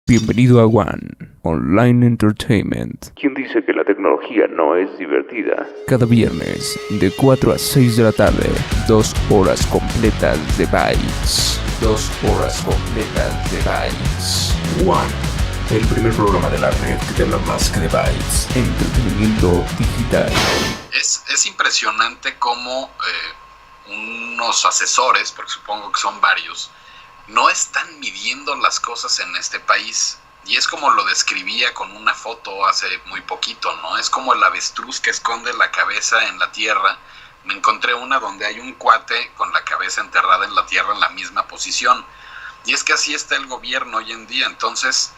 Bienvenido a One Online Entertainment. ¿Quién dice que la tecnología no es divertida? Cada viernes, de 4 a 6 de la tarde, 2 horas completas de bytes. 2 horas completas de bytes. One, el primer programa de la red que te habla más que de bytes. Entretenimiento digital. Es impresionante cómo unos asesores, porque supongo que son varios, no están midiendo las cosas en este país. Y es como lo describía con una foto hace muy poquito, ¿no? Es como el avestruz que esconde la cabeza en la tierra. Me encontré una donde hay un cuate con la cabeza enterrada en la tierra en la misma posición. Y es que así está el gobierno hoy en día. Entonces,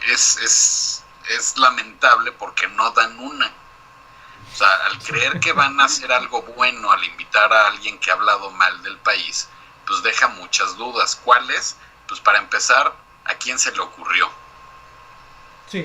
es lamentable porque no dan una. O sea, al creer que van a hacer algo bueno al invitar a alguien que ha hablado mal del país, pues deja muchas dudas. ¿Cuáles? Pues para empezar, ¿a quién se le ocurrió? Sí.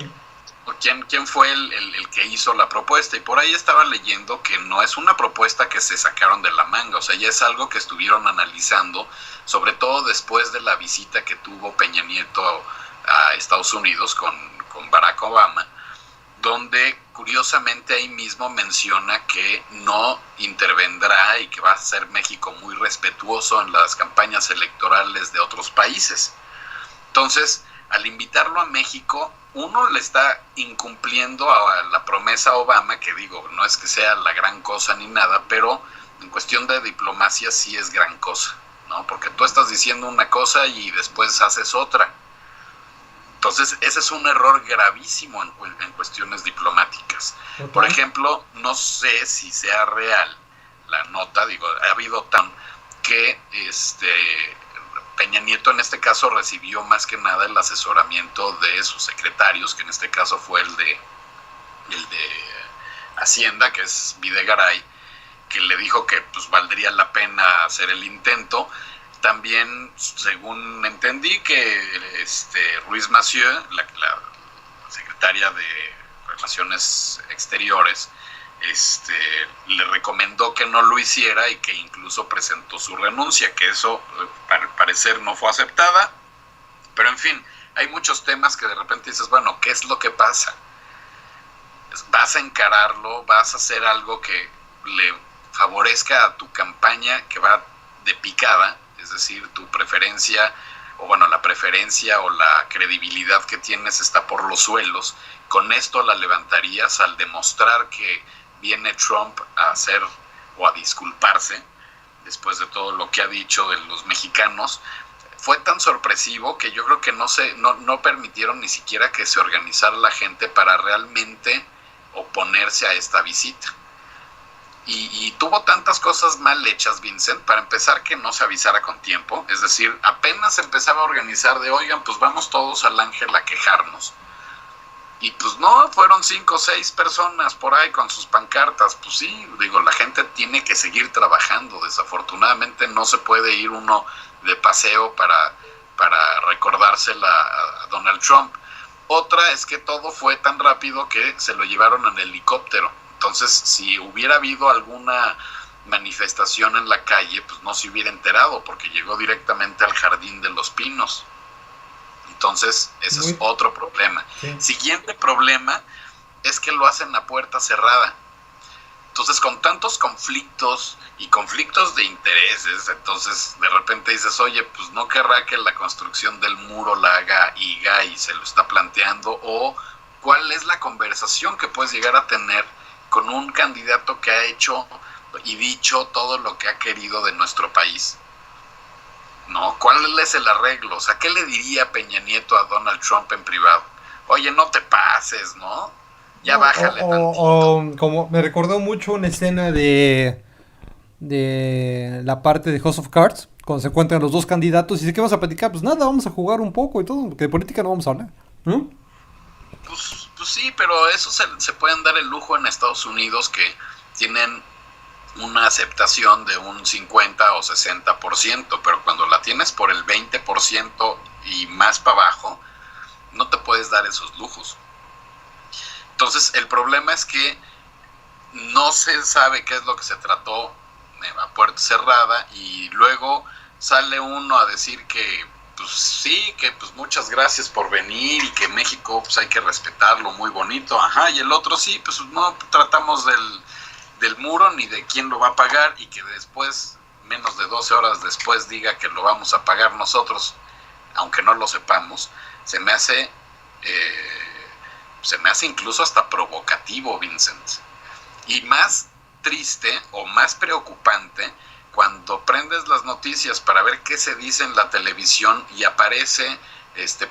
¿O quién fue el que hizo la propuesta? Y por ahí estaba leyendo que no es una propuesta que se sacaron de la manga, o sea, ya es algo que estuvieron analizando, sobre todo después de la visita que tuvo Peña Nieto a Estados Unidos con Barack Obama, donde curiosamente ahí mismo menciona que no intervendrá y que va a ser México muy respetuoso en las campañas electorales de otros países. Entonces, al invitarlo a México, uno le está incumpliendo a la promesa a Obama, que digo, no es que sea la gran cosa ni nada, pero en cuestión de diplomacia sí es gran cosa, ¿no? Porque tú estás diciendo una cosa y después haces otra. Entonces, ese es un error gravísimo en cuestiones diplomáticas. Total. Por ejemplo, no sé si sea real la nota, digo, ha habido tan que Peña Nieto en este caso recibió más que nada el asesoramiento de sus secretarios, que en este caso fue el de Hacienda, que es Videgaray, que le dijo que pues valdría la pena hacer el intento. También, según entendí, que Ruiz Massieu, la secretaria de Relaciones Exteriores, le recomendó que no lo hiciera y que incluso presentó su renuncia, que eso al parecer no fue aceptada. Pero en fin, hay muchos temas que de repente dices, bueno, ¿qué es lo que pasa? ¿Vas a encararlo? ¿Vas a hacer algo que le favorezca a tu campaña que va de picada? Es decir, tu preferencia, o bueno, la preferencia o la credibilidad que tienes está por los suelos. Con esto la levantarías al demostrar que viene Trump a hacer o a disculparse después de todo lo que ha dicho de los mexicanos. Fue tan sorpresivo que yo creo que no permitieron ni siquiera que se organizara la gente para realmente oponerse a esta visita. Y tuvo tantas cosas mal hechas, Vincent, para empezar que no se avisara con tiempo, es decir, apenas empezaba a organizar de, oigan, pues vamos todos al Ángel a quejarnos. Y pues no, fueron 5 o 6 personas por ahí con sus pancartas. Pues sí, digo, la gente tiene que seguir trabajando. Desafortunadamente no se puede ir uno de paseo para recordársela a Donald Trump. Otra es que todo fue tan rápido que se lo llevaron en helicóptero. Entonces, si hubiera habido alguna manifestación en la calle, pues no se hubiera enterado, porque llegó directamente al Jardín de los Pinos. Entonces, ese es otro problema. Sí. Siguiente problema es que lo hacen a puerta cerrada. Entonces, con tantos conflictos y conflictos de intereses, entonces de repente dices, oye, pues no querrá que la construcción del muro la haga IGA y se lo está planteando, o cuál es la conversación que puedes llegar a tener con un candidato que ha hecho y dicho todo lo que ha querido de nuestro país, ¿no? ¿Cuál es el arreglo? O sea, ¿qué le diría Peña Nieto a Donald Trump en privado? Oye, no te pases, ¿no? Ya bájale tantito. Como me recordó mucho una escena de la parte de House of Cards, cuando se encuentran los dos candidatos y dice, ¿qué vamos a platicar? Pues nada, vamos a jugar un poco y todo, porque de política no vamos a hablar, ¿no? Pues sí, pero eso se pueden dar el lujo en Estados Unidos, que tienen una aceptación de un 50 o 60%, pero cuando la tienes por el 20% y más para abajo, no te puedes dar esos lujos. Entonces, el problema es que no se sabe qué es lo que se trató a puerta cerrada, y luego sale uno a decir que pues sí, que pues muchas gracias por venir y que México pues hay que respetarlo, muy bonito, ajá, y el otro sí, pues no tratamos del muro ni de quién lo va a pagar y que después, menos de 12 horas después, diga que lo vamos a pagar nosotros, aunque no lo sepamos, se me hace incluso hasta provocativo, Vincent. Y más triste o más preocupante cuando prendes las noticias para ver qué se dice en la televisión y aparece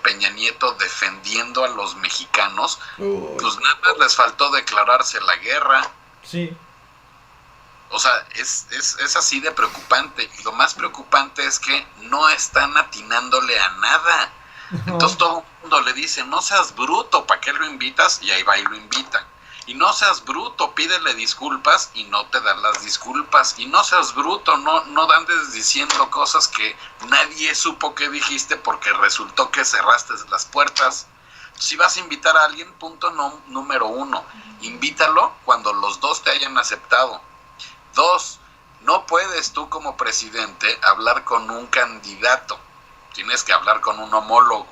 Peña Nieto defendiendo a los mexicanos. Pues nada más les faltó declararse la guerra. Sí. O sea, es así de preocupante. Y lo más preocupante es que no están atinándole a nada. Entonces todo el mundo le dice, no seas bruto, ¿para qué lo invitas? Y ahí va y lo invitan. Y no seas bruto, pídele disculpas y no te dan las disculpas. Y no seas bruto, no andes diciendo cosas que nadie supo que dijiste porque resultó que cerraste las puertas. Si vas a invitar a alguien, punto número 1, invítalo cuando los dos te hayan aceptado. 2, no puedes tú como presidente hablar con un candidato, tienes que hablar con un homólogo.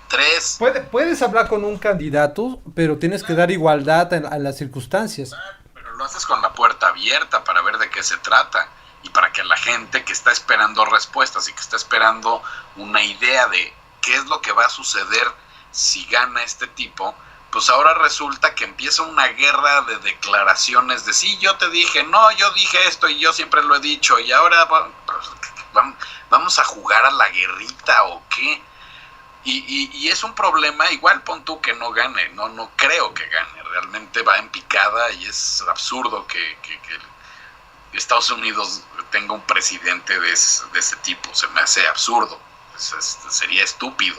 3, puedes hablar con un candidato, pero tienes que dar igualdad a las circunstancias. Pero lo haces con la puerta abierta para ver de qué se trata y para que la gente que está esperando respuestas y que está esperando una idea de qué es lo que va a suceder si gana este tipo, pues ahora resulta que empieza una guerra de declaraciones de sí, yo te dije, no, yo dije esto y yo siempre lo he dicho y ahora vamos a jugar a la guerrita o qué. Y es un problema, igual pon tú que no gane, no creo que gane, realmente va en picada y es absurdo que Estados Unidos tenga un presidente de ese tipo, se me hace absurdo, sería estúpido.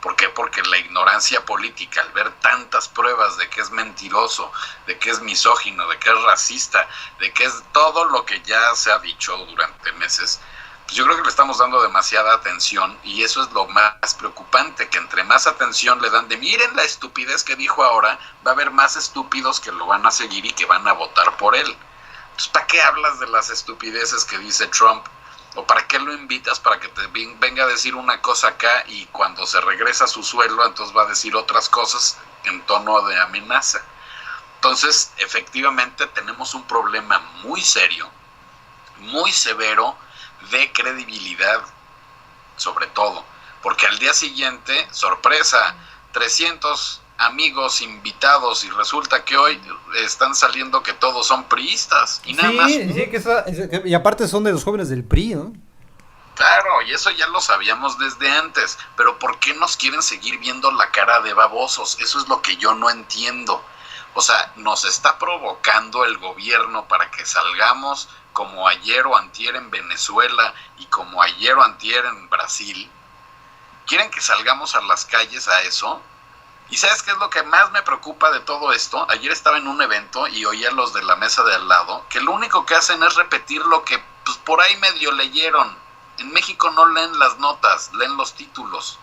¿Por qué? Porque la ignorancia política, al ver tantas pruebas de que es mentiroso, de que es misógino, de que es racista, de que es todo lo que ya se ha dicho durante meses, pues yo creo que le estamos dando demasiada atención y eso es lo más preocupante, que entre más atención le dan de miren la estupidez que dijo ahora, va a haber más estúpidos que lo van a seguir y que van a votar por él. Entonces, ¿para qué hablas de las estupideces que dice Trump? ¿O para qué lo invitas? Para que te venga a decir una cosa acá y cuando se regresa a su suelo, entonces va a decir otras cosas en tono de amenaza. Entonces, efectivamente, tenemos un problema muy serio, muy severo de credibilidad, sobre todo. Porque al día siguiente, sorpresa, 300 amigos invitados y resulta que hoy están saliendo que todos son priistas y nada más. Sí, y aparte son de los jóvenes del PRI, ¿no? Claro, y eso ya lo sabíamos desde antes, pero ¿por qué nos quieren seguir viendo la cara de babosos? Eso es lo que yo no entiendo. O sea, nos está provocando el gobierno para que salgamos como ayer o antier en Venezuela y como ayer o antier en Brasil. ¿Quieren que salgamos a las calles a eso? ¿Y sabes qué es lo que más me preocupa de todo esto? Ayer estaba en un evento y oía a los de la mesa de al lado que lo único que hacen es repetir lo que pues, por ahí medio leyeron. En México no leen las notas, leen los títulos.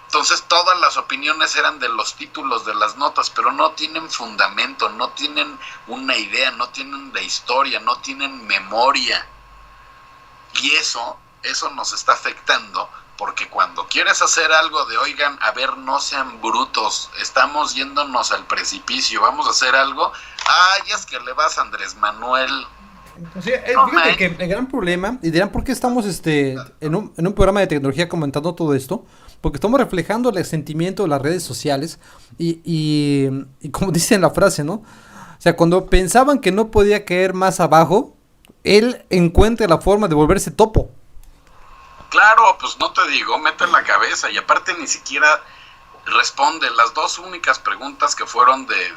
Entonces todas las opiniones eran de los títulos de las notas, pero no tienen fundamento, no tienen una idea, no tienen la historia, no tienen memoria. Y eso nos está afectando. Porque cuando quieres hacer algo de, oigan, a ver, no sean brutos, estamos yéndonos al precipicio, vamos a hacer algo, ay, es que le vas a Andrés Manuel. Sí, fíjate que el gran problema, y dirán por qué estamos en un programa de tecnología comentando todo esto, porque estamos reflejando el sentimiento de las redes sociales, y como dice en la frase, ¿no? O sea, cuando pensaban que no podía caer más abajo, él encuentra la forma de volverse topo. Claro, pues no te digo, mete en la cabeza y aparte ni siquiera responde las dos únicas preguntas que fueron de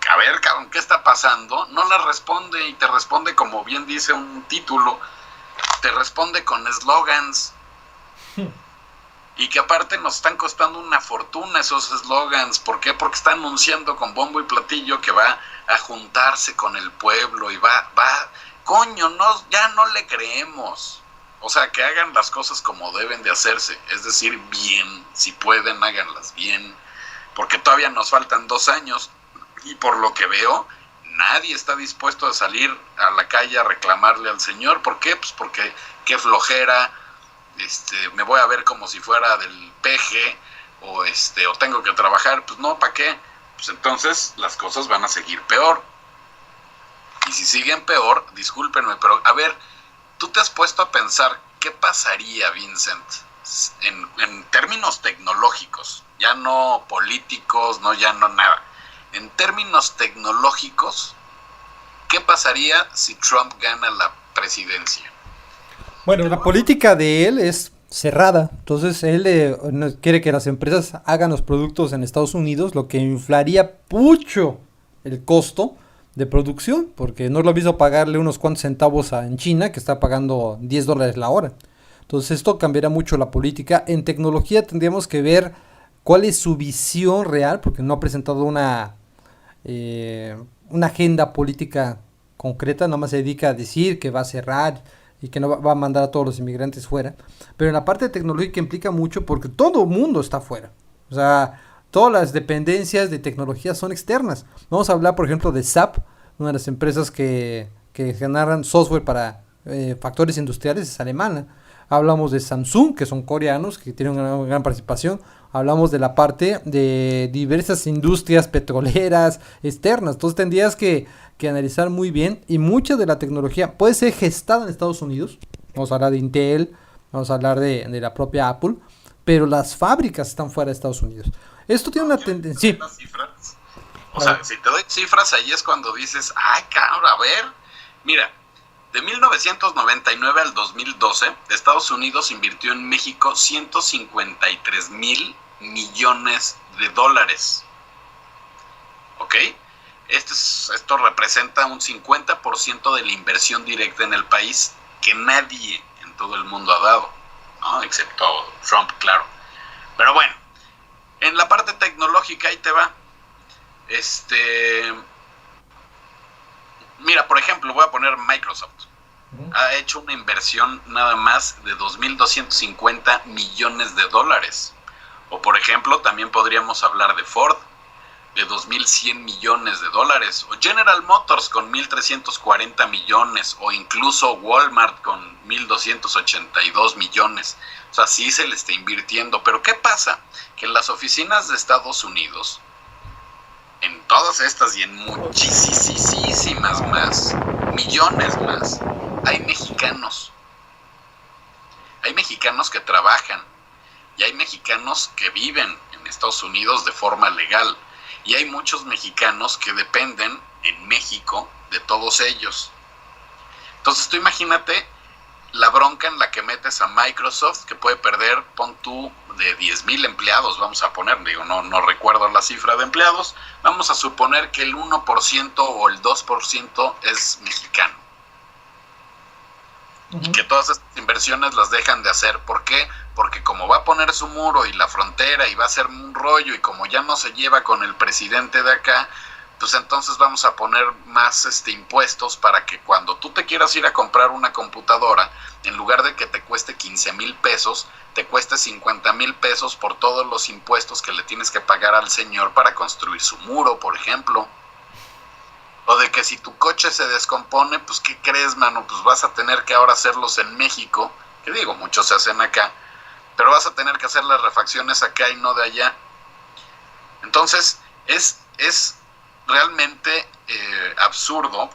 a ver, cabrón, ¿qué está pasando? No las responde y te responde como bien dice un título, te responde con eslogans y que aparte nos están costando una fortuna esos eslogans. ¿Por qué? Porque está anunciando con bombo y platillo que va a juntarse con el pueblo y va, coño, ya no le creemos. O sea, que hagan las cosas como deben de hacerse, es decir, bien, si pueden, háganlas bien, porque todavía nos faltan 2 años y por lo que veo, nadie está dispuesto a salir a la calle a reclamarle al señor. ¿Por qué? Pues porque qué flojera, me voy a ver como si fuera del PG, o tengo que trabajar, pues no, ¿para qué? Pues entonces las cosas van a seguir peor. Y si siguen peor, discúlpenme, pero a ver, tú te has puesto a pensar qué pasaría, Vincent, en términos tecnológicos, ya no políticos, ya no nada. En términos tecnológicos, ¿qué pasaría si Trump gana la presidencia? Bueno, la política de él es cerrada, entonces él no quiere que las empresas hagan los productos en Estados Unidos, lo que inflaría mucho el costo de producción, porque no es lo mismo pagarle unos cuantos centavos en China que está pagando $10 la hora. Entonces esto cambiará mucho la política. En tecnología tendríamos que ver cuál es su visión real, porque no ha presentado una agenda política concreta, nada más se dedica a decir que va a cerrar y que no va a mandar a todos los inmigrantes fuera. Pero en la parte tecnológica implica mucho porque todo el mundo está fuera. O sea, todas las dependencias de tecnología son externas. Vamos a hablar, por ejemplo, de SAP, una de las empresas que generan software para factores industriales, es alemana. Hablamos de Samsung, que son coreanos, que tienen una gran participación. Hablamos de la parte de diversas industrias petroleras externas. Entonces tendrías que analizar muy bien. Y mucha de la tecnología puede ser gestada en Estados Unidos. Vamos a hablar de Intel, vamos a hablar de la propia Apple. Pero las fábricas están fuera de Estados Unidos. Esto tiene una tendencia. Sí. O sea, si te doy cifras, ahí es cuando dices, ay, cabrón, a ver. Mira, de 1999 al 2012, Estados Unidos invirtió en México 153,000 millones de dólares. ¿Ok? Esto representa un 50% de la inversión directa en el país que nadie en todo el mundo ha dado, ¿no? Excepto Trump, claro. Pero bueno, en la parte tecnológica ahí te va. Mira, por ejemplo, voy a poner Microsoft. Ha hecho una inversión nada más de 2,250 millones de dólares. O por ejemplo, también podríamos hablar de Ford, de 2,100 millones de dólares. O General Motors con 1,340 millones. O incluso Walmart con 1,282 millones. O sea, sí se le está invirtiendo. Pero ¿qué pasa? Que en las oficinas de Estados Unidos, en todas estas y en muchísimas más, millones más, hay mexicanos. Hay mexicanos que trabajan y hay mexicanos que viven en Estados Unidos de forma legal. Y hay muchos mexicanos que dependen en México de todos ellos. Entonces tú imagínate la bronca en la que metes a Microsoft, que puede perder, pon tú, de 10,000 empleados, vamos a poner, digo, no recuerdo la cifra de empleados, vamos a suponer que el 1% o el 2% es mexicano. Y que todas estas inversiones las dejan de hacer. ¿Por qué? Porque como va a poner su muro y la frontera y va a ser un rollo, y como ya no se lleva con el presidente de acá, pues entonces vamos a poner más impuestos para que cuando tú te quieras ir a comprar una computadora, en lugar de que te cueste 15,000 pesos, te cueste 50,000 pesos por todos los impuestos que le tienes que pagar al señor para construir su muro, por ejemplo. O de que si tu coche se descompone, pues ¿qué crees, mano? Pues vas a tener que ahora hacerlos en México, que digo, muchos se hacen acá, pero vas a tener que hacer las refacciones acá y no de allá. Entonces, es realmente absurdo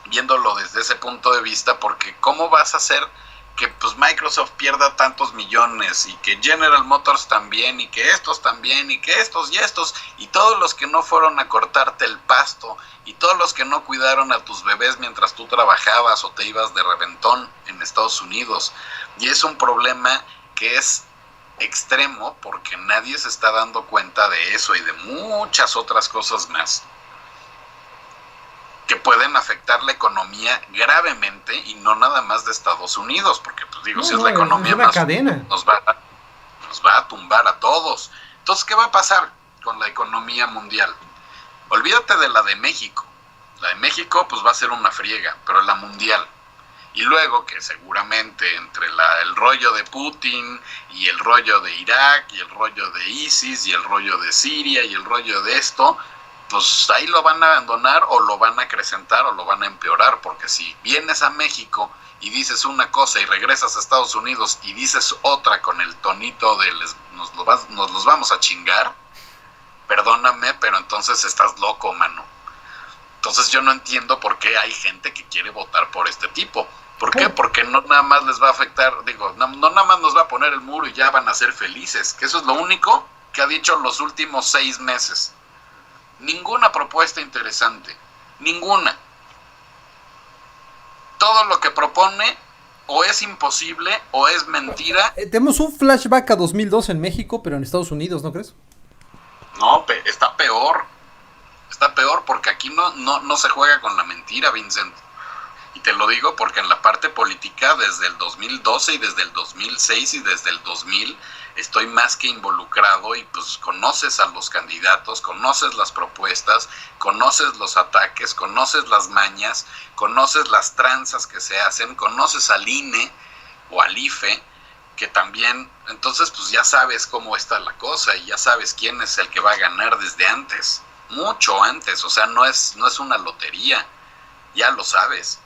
viéndolo desde ese punto de vista, porque ¿cómo vas a hacer que pues Microsoft pierda tantos millones y que General Motors también y que estos también y que estos y todos los que no fueron a cortarte el pasto y todos los que no cuidaron a tus bebés mientras tú trabajabas o te ibas de reventón en Estados Unidos? Y es un problema que es extremo porque nadie se está dando cuenta de eso y de muchas otras cosas más que pueden afectar la economía gravemente, y no nada más de Estados Unidos, porque pues digo, si es la economía más, cadena. Nos va a tumbar a todos. Entonces, ¿qué va a pasar con la economía mundial? Olvídate de la de México. La de México pues va a ser una friega, pero la mundial. Y luego que seguramente entre el rollo de Putin y el rollo de Irak y el rollo de ISIS y el rollo de Siria y el rollo de esto, pues ahí lo van a abandonar o lo van a acrecentar o lo van a empeorar, porque si vienes a México y dices una cosa y regresas a Estados Unidos y dices otra con el tonito de nos los vamos a chingar, perdóname, pero entonces estás loco, mano. Entonces yo no entiendo por qué hay gente que quiere votar por este tipo. ¿Por qué? Porque no nada más les va a afectar, no nada más nos va a poner el muro y ya van a ser felices, que eso es lo único que ha dicho los últimos 6 meses. Ninguna propuesta interesante, ninguna. Todo lo que propone o es imposible o es mentira. Tenemos un flashback a 2002 en México, pero en Estados Unidos, ¿no crees? No, está peor. Está peor porque aquí no se juega con la mentira, Vincent. Y te lo digo porque en la parte política desde el 2012 y desde el 2006 y desde el 2000 estoy más que involucrado y pues conoces a los candidatos, conoces las propuestas, conoces los ataques, conoces las mañas, conoces las tranzas que se hacen, conoces al INE o al IFE, que también, entonces pues ya sabes cómo está la cosa y ya sabes quién es el que va a ganar desde antes, mucho antes, o sea, no es una lotería, ya lo sabes.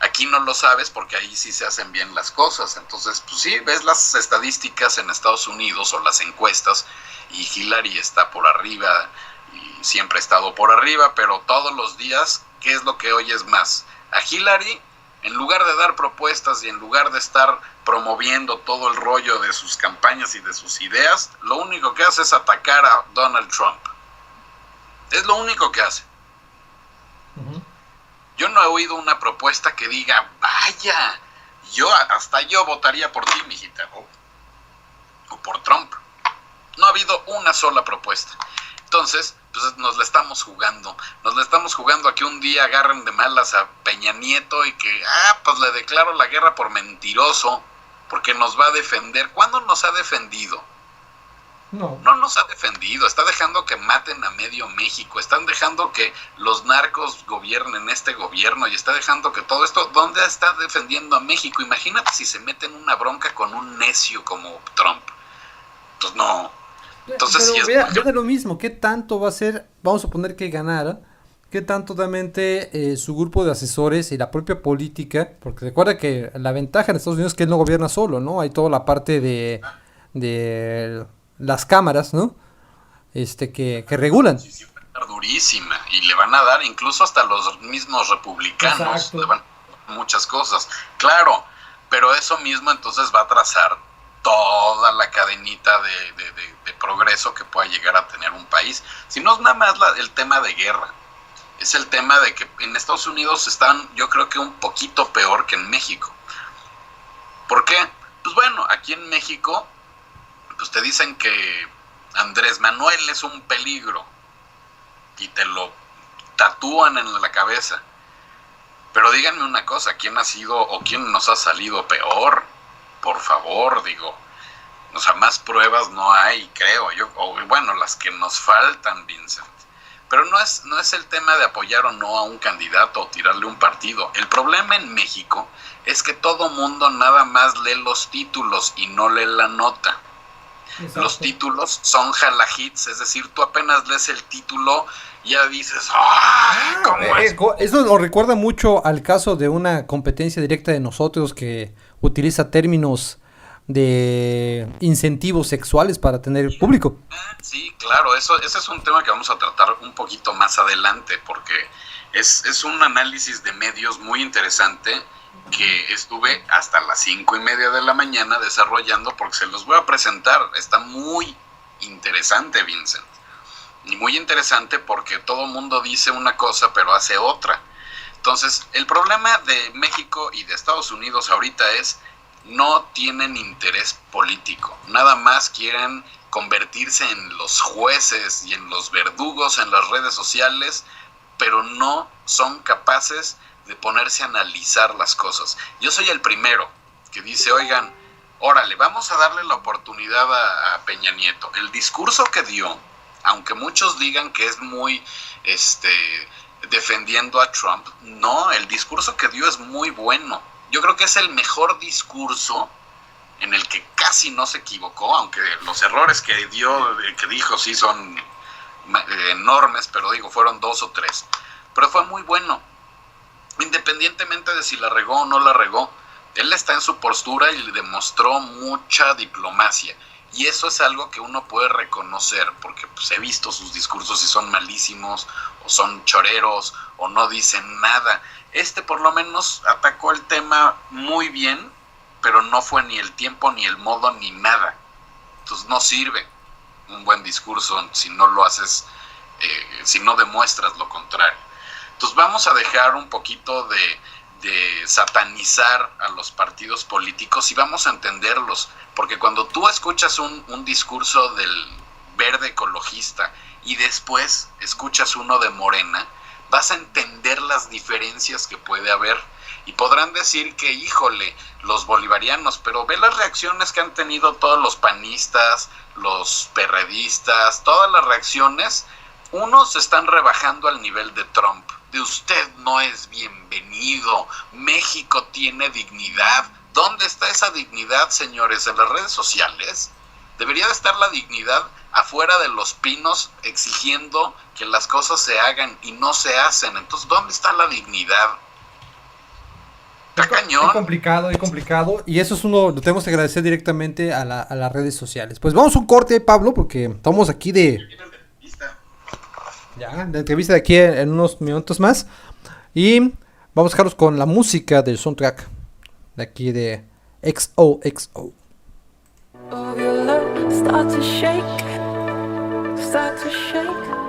Aquí no lo sabes porque ahí sí se hacen bien las cosas. Entonces, pues sí, ves las estadísticas en Estados Unidos o las encuestas y Hillary está por arriba y siempre ha estado por arriba, pero todos los días, ¿qué es lo que oyes más? A Hillary, en lugar de dar propuestas y en lugar de estar promoviendo todo el rollo de sus campañas y de sus ideas, lo único que hace es atacar a Donald Trump. Es lo único que hace. Yo no he oído una propuesta que diga, vaya, hasta yo votaría por ti, mijita, o por Trump. No ha habido una sola propuesta. Entonces, pues nos la estamos jugando. Nos la estamos jugando a que un día agarren de malas a Peña Nieto y que, pues le declaro la guerra por mentiroso, porque nos va a defender. ¿Cuándo nos ha defendido? No nos ha defendido, está dejando que maten a medio México, están dejando que los narcos gobiernen este gobierno y está dejando que todo esto, ¿dónde está defendiendo a México? Imagínate si se mete en una bronca con un necio como Trump. Pues no. Entonces pero sí es... de lo mismo, ¿qué tanto va a ser? Vamos a poner que ganara, ¿qué tanto realmente su grupo de asesores y la propia política? Porque recuerda que la ventaja en Estados Unidos es que él no gobierna solo, ¿no? Hay toda la parte de las cámaras, ¿no? Que regulan. Sí, va a estar durísima y le van a dar incluso hasta los mismos republicanos. Exacto. Le van a dar muchas cosas. Claro, pero eso mismo entonces va a trazar toda la cadenita de progreso que pueda llegar a tener un país. Si no es nada más el tema de guerra, es el tema de que en Estados Unidos están, yo creo que un poquito peor que en México. ¿Por qué? Pues bueno, aquí en México pues te dicen que Andrés Manuel es un peligro y te lo tatúan en la cabeza. Pero díganme una cosa, ¿quién ha sido o quién nos ha salido peor? Por favor, digo, o sea, más pruebas no hay, creo yo, o bueno, las que nos faltan, Vincent. Pero no es el tema de apoyar o no a un candidato o tirarle un partido. El problema en México es que todo mundo nada más lee los títulos y no lee la nota. Exacto. Los títulos son jalahits, es decir, tú apenas lees el título y ya dices, ¿cómo es? Eso nos recuerda mucho al caso de una competencia directa de nosotros que utiliza términos de incentivos sexuales para tener público. Sí, claro, ese es un tema que vamos a tratar un poquito más adelante porque es un análisis de medios muy interesante que estuve hasta las 5:30 de la mañana desarrollando porque se los voy a presentar. Está muy interesante, Vincent. Y muy interesante porque todo mundo dice una cosa pero hace otra. Entonces, el problema de México y de Estados Unidos ahorita es no tienen interés político. Nada más quieren convertirse en los jueces y en los verdugos en las redes sociales, pero no son capaces de ponerse a analizar las cosas. Yo soy el primero que dice, oigan, órale, vamos a darle la oportunidad a Peña Nieto. El discurso que dio, aunque muchos digan que es muy defendiendo a Trump, no, el discurso que dio es muy bueno. Yo creo que es el mejor discurso en el que casi no se equivocó, aunque los errores que dijo sí son enormes, pero digo, fueron 2 o 3. Pero fue muy bueno, independientemente de si la regó o no la regó. Él está en su postura y le demostró mucha diplomacia. Y eso es algo que uno puede reconocer, porque pues, he visto sus discursos y son malísimos, o son choreros, o no dicen nada. Por lo menos atacó el tema muy bien, pero no fue ni el tiempo, ni el modo, ni nada. Entonces no sirve un buen discurso si no lo haces, si no demuestras lo contrario. Entonces vamos a dejar un poquito de satanizar a los partidos políticos y vamos a entenderlos, porque cuando tú escuchas un discurso del verde ecologista y después escuchas uno de Morena, vas a entender las diferencias que puede haber y podrán decir que, híjole, los bolivarianos, pero ve las reacciones que han tenido todos los panistas, los perredistas, todas las reacciones. Unos están rebajando al nivel de Trump. De usted no es bienvenido. México tiene dignidad. ¿Dónde está esa dignidad, señores? ¿En las redes sociales? Debería de estar la dignidad afuera de los pinos exigiendo que las cosas se hagan y no se hacen. Entonces, ¿dónde está la dignidad? Está cañón. Es complicado. Y eso es lo tenemos que agradecer directamente a las redes sociales. Pues vamos a un corte, Pablo, porque estamos aquí de entrevista de aquí en unos minutos más. Y vamos a dejarlos con la música del soundtrack de aquí de XOXO. Oh, your love start to shake, start to shake.